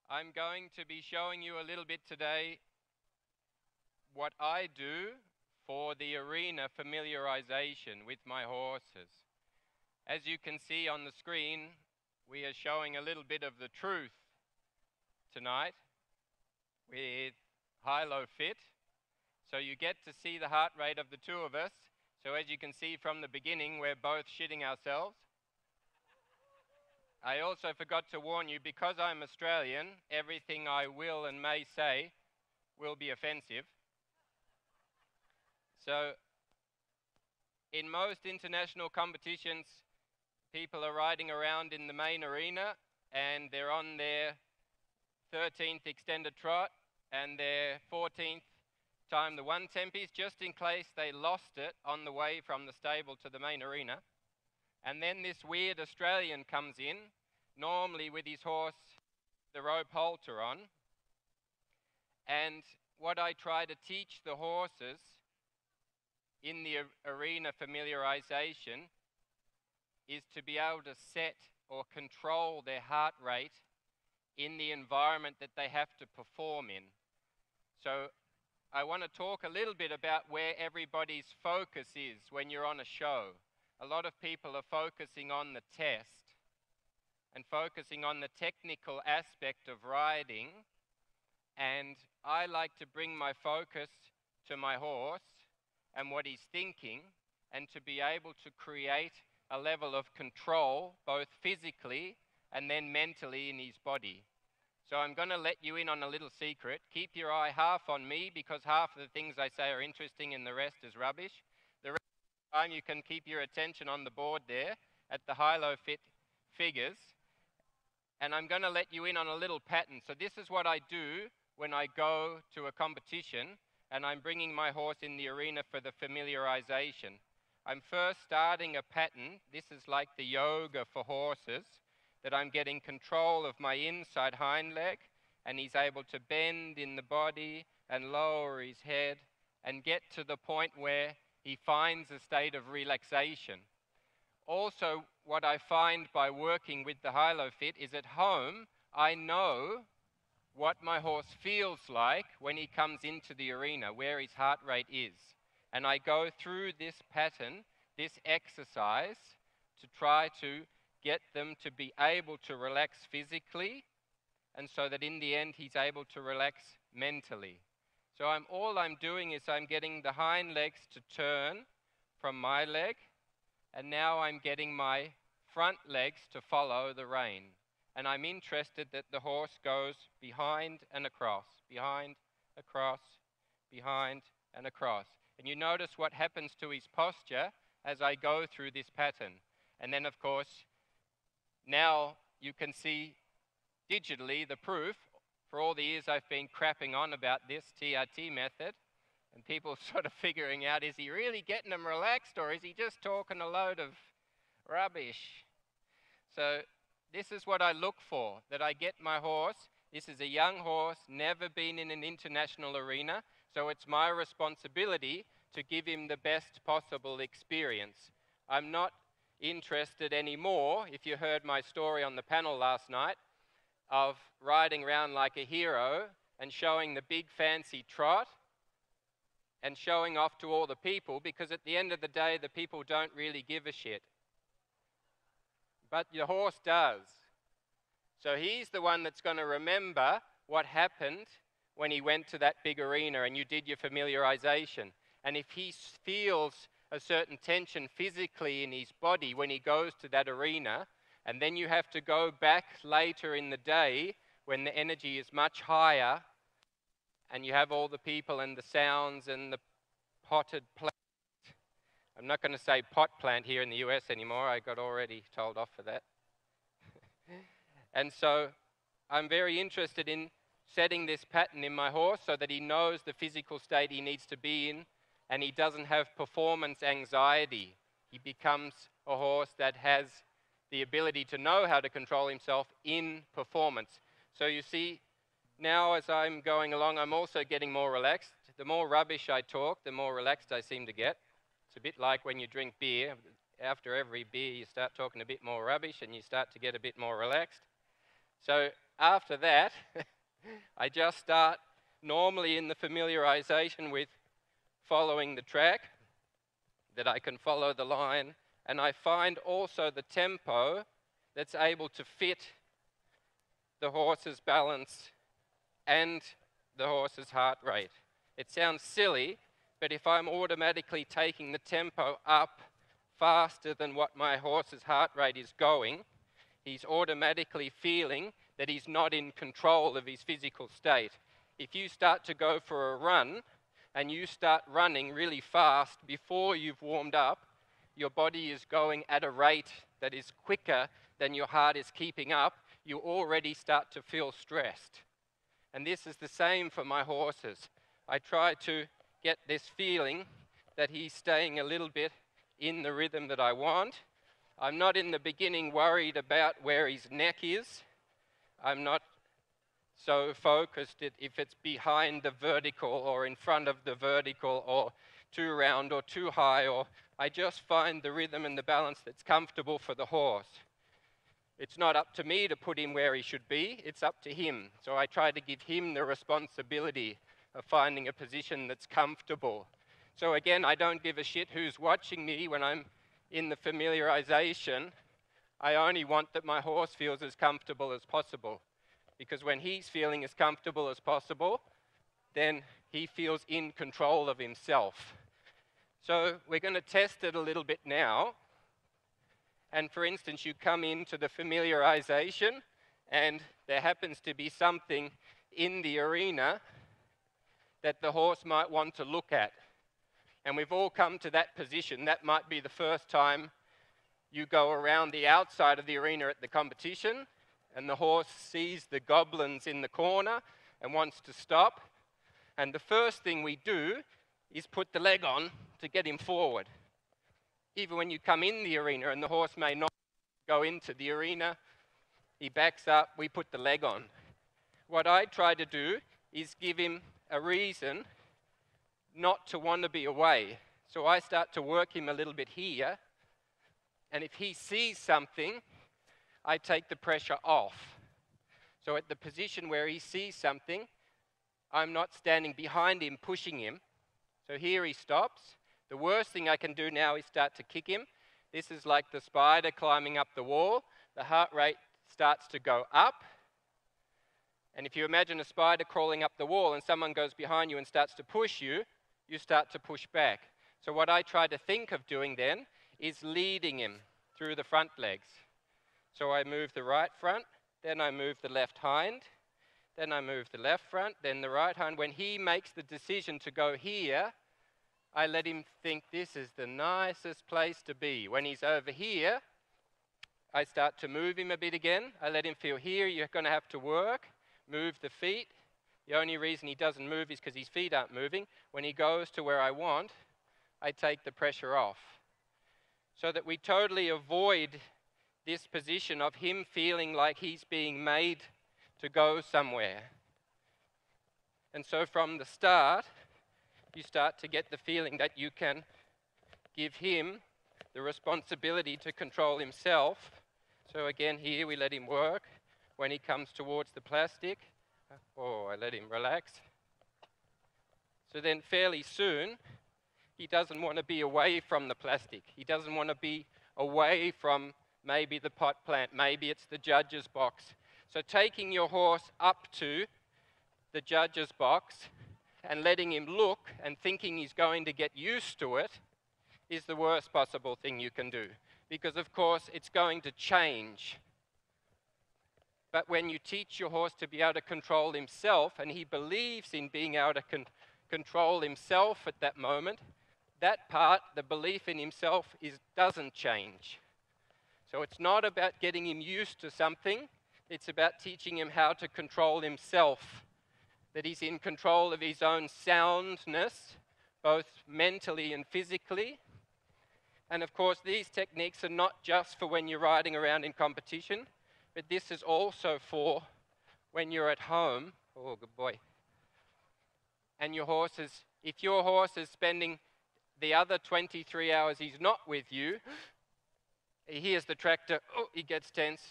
I'm going to be showing you a little bit today what I do for the arena familiarization with my horses. As you can see on the screen, we are showing a little bit of the truth tonight with Hylofit. So you get to see the heart rate of the two of us. So as you can see from the beginning, we're both shitting ourselves. I also forgot to warn you, because I'm Australian, everything I will and may say will be offensive. So in most international competitions, people are riding around in the main arena and they're on their 13th extended trot and their 14th time the 1-tempies, just in case they lost it on the way from the stable to the main arena. And then this weird Australian comes in, normally with his horse, the rope halter on. And what I try to teach the horses in the arena familiarization is to be able to set or control their heart rate in the environment that they have to perform in. So I want to talk a little bit about where everybody's focus is when you're on a show. A lot of people are focusing on the test and focusing on the technical aspect of riding, and I like to bring my focus to my horse and what he's thinking, and to be able to create a level of control both physically and then mentally in his body. So I'm going to let you in on a little secret. Keep your eye half on me, because half of the things I say are interesting and the rest is rubbish. The rest of the time you can keep your attention on the board there at the Hylofit figures. And I'm going to let you in on a little pattern. So this is what I do when I go to a competition and I'm bringing my horse in the arena for the familiarization. I'm first starting a pattern. This is like the yoga for horses, that I'm getting control of my inside hind leg, and he's able to bend in the body and lower his head and get to the point where he finds a state of relaxation. Also, what I find by working with the Hylofit is at home, I know what my horse feels like when he comes into the arena, where his heart rate is. And I go through this pattern, this exercise, to try to get them to be able to relax physically, and so that in the end he's able to relax mentally. So all I'm doing is I'm getting the hind legs to turn from my leg, and now I'm getting my front legs to follow the rein. And I'm interested that the horse goes behind and across, behind, across, behind and across. And you notice what happens to his posture as I go through this pattern. And then, of course, now you can see digitally the proof. For all the years I've been crapping on about this TRT method, and people sort of figuring out, is he really getting them relaxed, or is he just talking a load of rubbish? So this is what I look for, that I get my horse. This is a young horse, never been in an international arena, so it's my responsibility to give him the best possible experience. I'm not interested anymore, if you heard my story on the panel last night, of riding around like a hero and showing the big fancy trot and showing off to all the people, because at the end of the day, the people don't really give a shit. But the horse does. So he's the one that's going to remember what happened when he went to that big arena and you did your familiarization. And if he feels a certain tension physically in his body when he goes to that arena, and then you have to go back later in the day when the energy is much higher and you have all the people and the sounds and the potted plant. I'm not going to say pot plant here in the US anymore. I got already told off for that. And so I'm very interested in setting this pattern in my horse so that he knows the physical state he needs to be in, and he doesn't have performance anxiety. He becomes a horse that has the ability to know how to control himself in performance. So you see, now as I'm going along, I'm also getting more relaxed. The more rubbish I talk, the more relaxed I seem to get. It's a bit like when you drink beer. After every beer, you start talking a bit more rubbish and you start to get a bit more relaxed. So after that, I just start normally in the familiarization with following the track, that I can follow the line, and I find also the tempo that's able to fit the horse's balance and the horse's heart rate. It sounds silly, but if I'm automatically taking the tempo up faster than what my horse's heart rate is going, he's automatically feeling that he's not in control of his physical state. If you start to go for a run and you start running really fast before you've warmed up, your body is going at a rate that is quicker than your heart is keeping up. You already start to feel stressed. And this is the same for my horses. I try to get this feeling that he's staying a little bit in the rhythm that I want. I'm not in the beginning worried about where his neck is. I'm not so focused if it's behind the vertical or in front of the vertical or too round or too high, or I just find the rhythm and the balance that's comfortable for the horse. It's not up to me to put him where he should be, it's up to him. So I try to give him the responsibility of finding a position that's comfortable. So again, I don't give a shit who's watching me when I'm in the familiarization. I only want that my horse feels as comfortable as possible. Because when he's feeling as comfortable as possible, then he feels in control of himself. So we're going to test it a little bit now. And for instance, you come into the familiarization and there happens to be something in the arena that the horse might want to look at. And we've all come to that position. That might be the first time you go around the outside of the arena at the competition and the horse sees the goblins in the corner and wants to stop. And the first thing we do is put the leg on to get him forward. Even when you come in the arena and the horse may not go into the arena, he backs up, we put the leg on. What I try to do is give him a reason not to want to be away. So I start to work him a little bit here, and if he sees something, I take the pressure off. So at the position where he sees something, I'm not standing behind him, pushing him. So here he stops. The worst thing I can do now is start to kick him. This is like the spider climbing up the wall. The heart rate starts to go up. And if you imagine a spider crawling up the wall and someone goes behind you and starts to push you, you start to push back. So what I try to think of doing then is leading him through the front legs. So I move the right front, then I move the left hind, then I move the left front, then the right hind. When he makes the decision to go here, I let him think this is the nicest place to be. When he's over here, I start to move him a bit again. I let him feel here, you're going to have to work, move the feet. The only reason he doesn't move is because his feet aren't moving. When he goes to where I want, I take the pressure off. So that we totally avoid this position of him feeling like he's being made to go somewhere. And so from the start, you start to get the feeling that you can give him the responsibility to control himself. So again, here we let him work. When he comes towards the plastic, I let him relax. So then fairly soon, he doesn't want to be away from the plastic. He doesn't want to be away from maybe the pot plant, maybe it's the judge's box. So taking your horse up to the judge's box and letting him look and thinking he's going to get used to it is the worst possible thing you can do. Because of course it's going to change. But when you teach your horse to be able to control himself and he believes in being able to control himself at that moment, that part, the belief in himself, doesn't change. So it's not about getting him used to something, it's about teaching him how to control himself. That he's in control of his own soundness, both mentally and physically. And of course, these techniques are not just for when you're riding around in competition, but this is also for when you're at home. Oh, good boy. And if your horse is spending the other 23 hours he's not with you, he hears the tractor, he gets tense,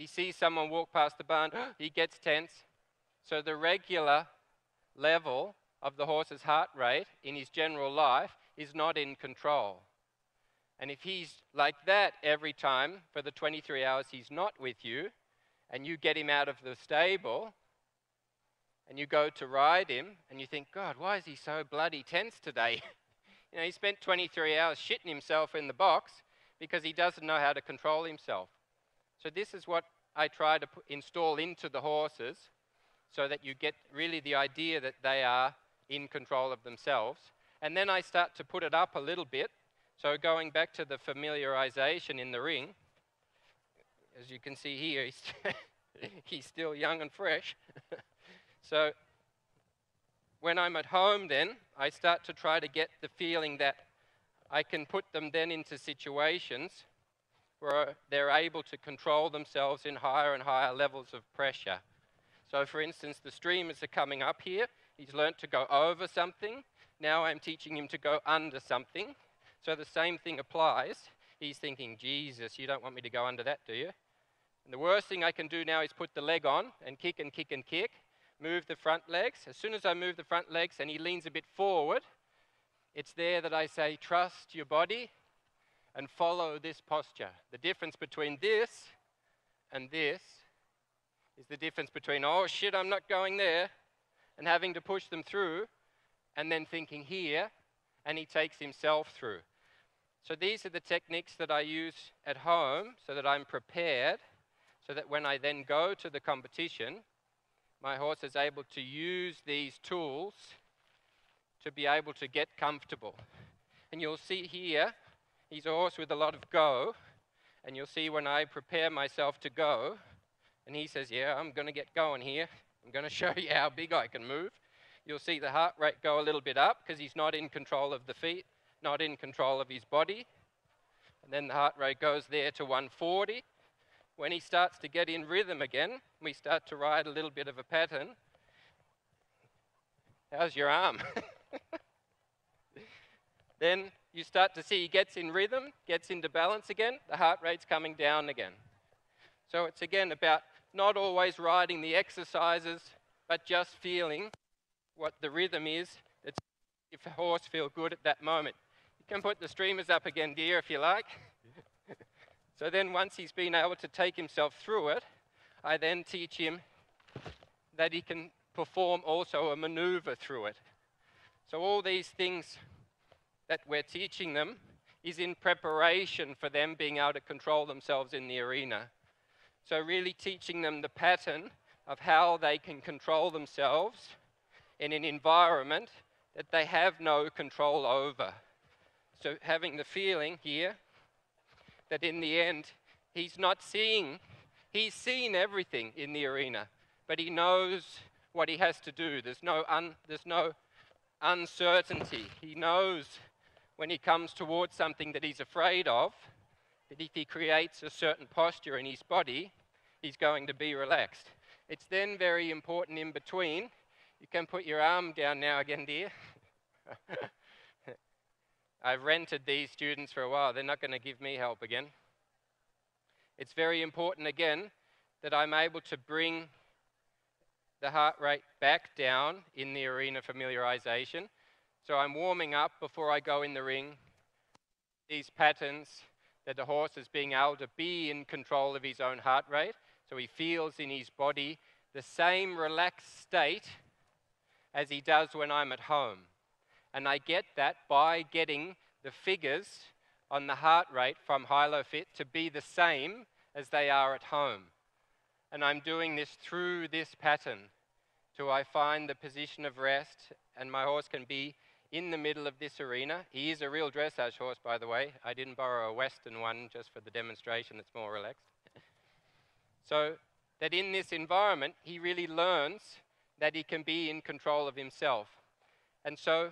he sees someone walk past the barn, he gets tense. So the regular level of the horse's heart rate in his general life is not in control. And if he's like that every time for the 23 hours he's not with you, and you get him out of the stable, and you go to ride him, and you think, God, why is he so bloody tense today? You know, he spent 23 hours shitting himself in the box because he doesn't know how to control himself. So this is what I try to install into the horses so that you get really the idea that they are in control of themselves. And then I start to put it up a little bit. So going back to the familiarization in the ring, as you can see here, he's still young and fresh. So when I'm at home then, I start to try to get the feeling that I can put them then into situations where they're able to control themselves in higher and higher levels of pressure. So for instance, the streamers are coming up here. He's learnt to go over something. Now I'm teaching him to go under something. So the same thing applies. He's thinking, Jesus, you don't want me to go under that, do you? And the worst thing I can do now is put the leg on and kick and kick and kick. Move the front legs. As soon as I move the front legs and he leans a bit forward, it's there that I say, trust your body and follow this posture. The difference between this and this is the difference between, oh shit, I'm not going there, and having to push them through, and then thinking here, and he takes himself through. So these are the techniques that I use at home so that I'm prepared, so that when I then go to the competition, my horse is able to use these tools to be able to get comfortable. And you'll see here, he's a horse with a lot of go, and you'll see when I prepare myself to go, and he says, yeah, I'm going to get going here. I'm going to show you how big I can move. You'll see the heart rate go a little bit up because he's not in control of the feet, not in control of his body. And then the heart rate goes there to 140. When he starts to get in rhythm again, we start to ride a little bit of a pattern. How's your arm? Then you start to see he gets in rhythm, gets into balance again, the heart rate's coming down again. So it's again about not always riding the exercises, but just feeling what the rhythm is. It's if the horse feels good at that moment. You can put the streamers up again, dear, if you like. So then once he's been able to take himself through it, I then teach him that he can perform also a maneuver through it. So all these things that we're teaching them is in preparation for them being able to control themselves in the arena. So really teaching them the pattern of how they can control themselves in an environment that they have no control over. So having the feeling here that in the end, he's seen everything in the arena, but he knows what he has to do. There's no uncertainty. He knows when he comes towards something that he's afraid of, that if he creates a certain posture in his body, he's going to be relaxed. It's then very important in between. You can put your arm down now again, dear. I've rented these students for a while. They're not going to give me help again. It's very important again that I'm able to bring the heart rate back down in the arena familiarization. So I'm warming up before I go in the ring. These patterns that the horse is being able to be in control of his own heart rate. So he feels in his body the same relaxed state as he does when I'm at home. And I get that by getting the figures on the heart rate from Hylofit to be the same as they are at home. And I'm doing this through this pattern till I find the position of rest and my horse can be in the middle of this arena. He is a real dressage horse, by the way. I didn't borrow a Western one just for the demonstration that's more relaxed. So that in this environment, he really learns that he can be in control of himself. And so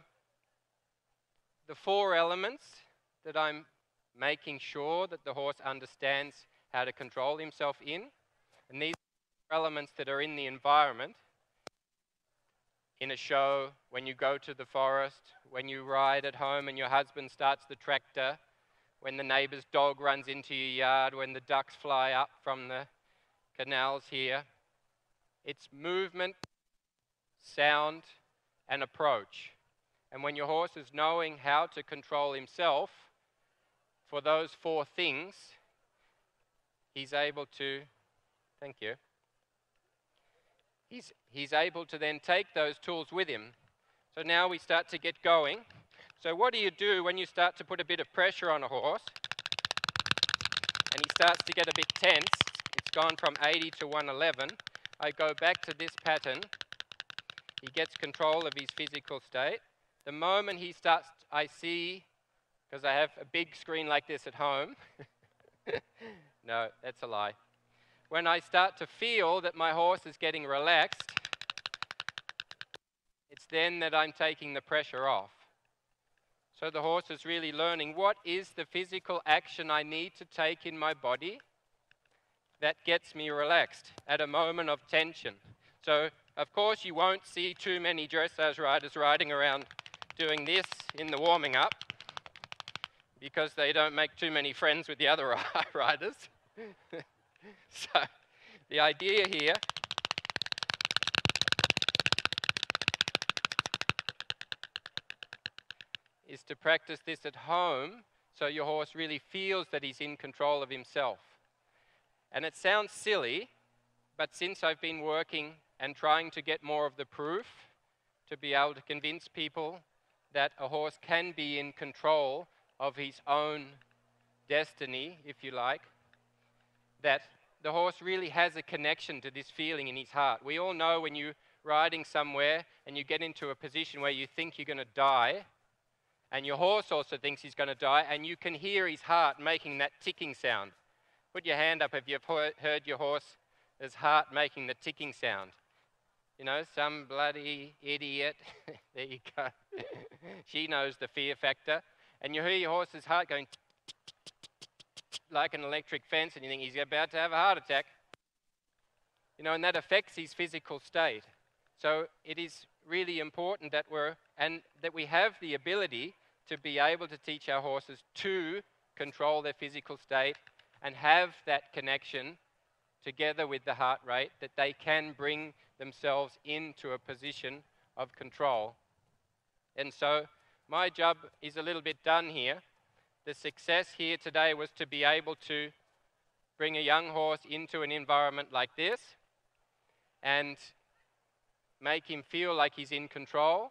the 4 elements that I'm making sure that the horse understands how to control himself in, and these elements that are in the environment, in a show, when you go to the forest, when you ride at home and your husband starts the tractor, when the neighbour's dog runs into your yard, when the ducks fly up from the canals here. It's movement, sound, and approach. And when your horse is knowing how to control himself for those 4 things, he's able to, thank you, he's able to then take those tools with him. So now we start to get going. So what do you do when you start to put a bit of pressure on a horse and he starts to get a bit tense? It's gone from 80 to 111. I go back to this pattern. He gets control of his physical state. The moment he starts, I see, because I have a big screen like this at home. No, that's a lie. When I start to feel that my horse is getting relaxed, it's then that I'm taking the pressure off. So the horse is really learning what is the physical action I need to take in my body that gets me relaxed at a moment of tension. So, of course, you won't see too many dressage riders riding around doing this in the warming up because they don't make too many friends with the other riders. So, the idea here is to practice this at home so your horse really feels that he's in control of himself. And it sounds silly, but since I've been working and trying to get more of the proof to be able to convince people that a horse can be in control of his own destiny, if you like, that the horse really has a connection to this feeling in his heart. We all know when you're riding somewhere and you get into a position where you think you're going to die, and your horse also thinks he's going to die, and you can hear his heart making that ticking sound. Put your hand up if you've heard your horse's heart making the ticking sound. You know, some bloody idiot. There you go. She knows the fear factor. And you hear your horse's heart going like an electric fence, and you think he's about to have a heart attack. You know, and that affects his physical state. So it is really important that we have the ability to be able to teach our horses to control their physical state and have that connection together with the heart rate, that they can bring themselves into a position of control. And so my job is a little bit done here. The success here today was to be able to bring a young horse into an environment like this and make him feel like he's in control,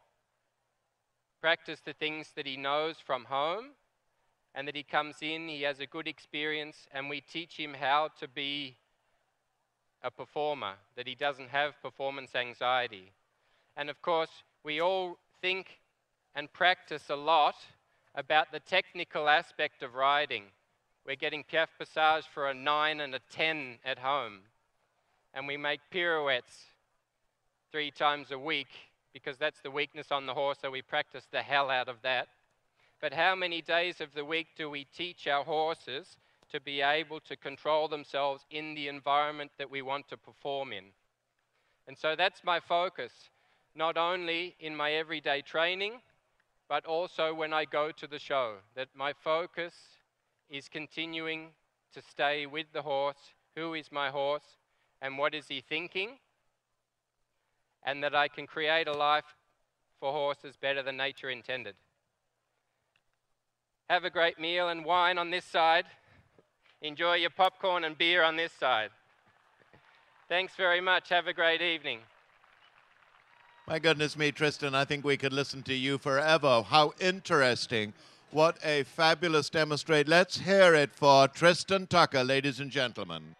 practice the things that he knows from home, and that he comes in, he has a good experience, and we teach him how to be a performer, that he doesn't have performance anxiety. And of course, we all think and practice a lot about the technical aspect of riding. We're getting piaffe passage for a 9 and a 10 at home, and we make pirouettes 3 times a week because that's the weakness on the horse, so we practice the hell out of that. But how many days of the week do we teach our horses to be able to control themselves in the environment that we want to perform in? And so that's my focus, not only in my everyday training, but also when I go to the show, that my focus is continuing to stay with the horse. Who is my horse and what is he thinking? And that I can create a life for horses better than nature intended. Have a great meal and wine on this side. Enjoy your popcorn and beer on this side. Thanks very much. Have a great evening. My goodness me, Tristan, I think we could listen to you forever. How interesting. What a fabulous demonstration. Let's hear it for Tristan Tucker, ladies and gentlemen.